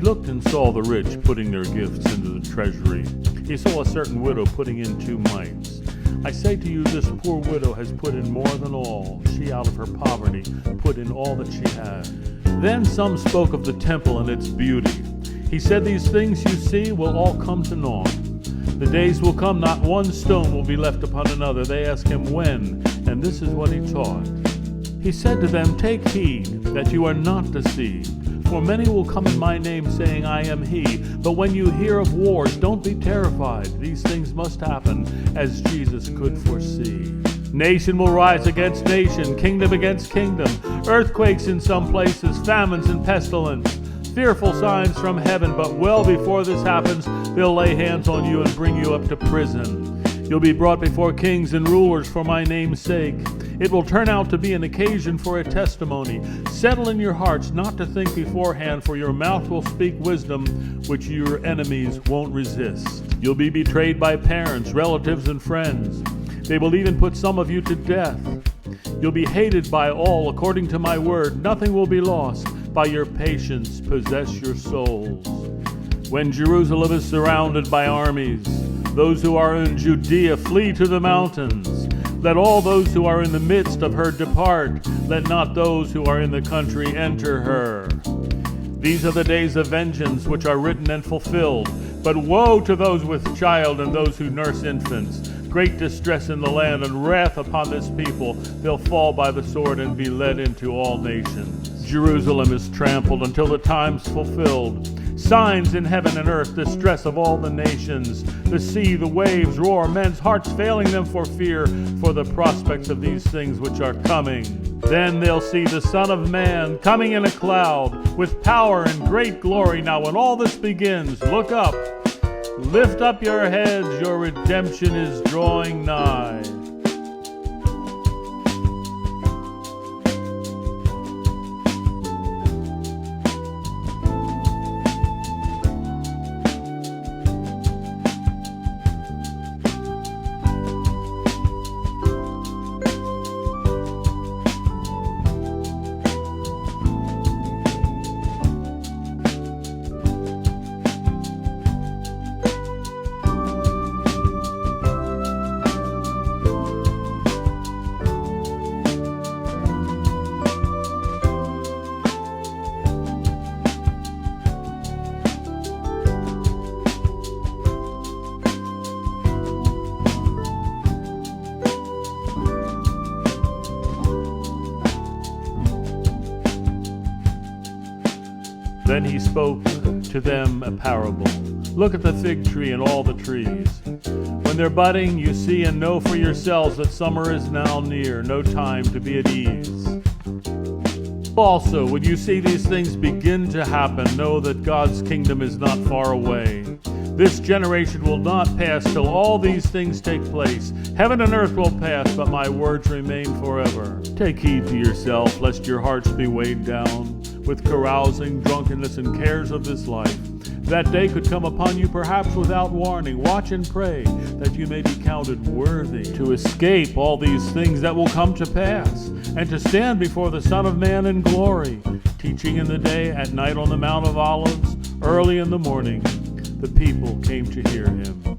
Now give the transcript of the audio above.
looked and saw the rich putting their gifts into the treasury. He saw a certain widow putting in 2 mites. I say to you, this poor widow has put in more than all. She out of her poverty put in all that she had. Then some spoke of the temple and its beauty. He said, these things you see will all come to naught. The days will come, not one stone will be left upon another. They asked him when, and this is what he taught. He said to them, take heed that you are not deceived. For many will come in my name, saying, I am he. But when you hear of wars, don't be terrified. These things must happen, as Jesus could foresee. Nation will rise against nation, kingdom against kingdom. Earthquakes in some places, famines and pestilence. Fearful signs from heaven, but well before this happens, they'll lay hands on you and bring you up to prison. You'll be brought before kings and rulers for my name's sake. It will turn out to be an occasion for a testimony. Settle in your hearts not to think beforehand, for your mouth will speak wisdom, which your enemies won't resist. You'll be betrayed by parents, relatives, and friends. They will even put some of you to death. You'll be hated by all according to my word. Nothing will be lost. By your patience, possess your souls. When Jerusalem is surrounded by armies, those who are in Judea flee to the mountains. Let all those who are in the midst of her depart. Let not those who are in the country enter her. These are the days of vengeance which are written and fulfilled. But woe to those with child and those who nurse infants. Great distress in the land and wrath upon this people. They'll fall by the sword and be led into all nations. Jerusalem is trampled until the time's fulfilled. Signs in heaven and earth, distress of all the nations. The sea, the waves roar, men's hearts failing them for fear, for the prospects of these things which are coming. Then they'll see the Son of Man coming in a cloud with power and great glory. Now when all this begins, look up, lift up your heads, your redemption is drawing nigh. Then he spoke to them a parable. Look at the fig tree and all the trees. When they're budding, you see and know for yourselves that summer is now near, no time to be at ease. Also, when you see these things begin to happen, know that God's kingdom is not far away. This generation will not pass till all these things take place. Heaven and earth will pass, but my words remain forever. Take heed to yourself, lest your hearts be weighed down with carousing, drunkenness, and cares of this life. That day could come upon you perhaps without warning. Watch and pray that you may be counted worthy to escape all these things that will come to pass, and to stand before the Son of Man in glory, teaching in the day, at night on the Mount of Olives, early in the morning. The people came to hear him.